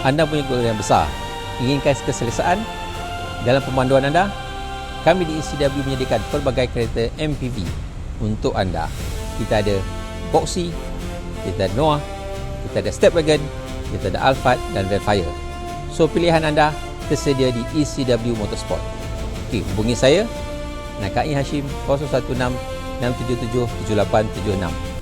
anda punya goal yang besar, inginkan keselesaan dalam pemanduan anda, kami di ECW menyediakan pelbagai kereta MPV untuk anda. Kita ada Boxy, kita ada Noah, kita ada Stepwagon, kita ada Alphard dan Velfire. So pilihan anda tersedia di ECW Motorsport. Okey, hubungi saya Nakai Hashim 016 677 7876.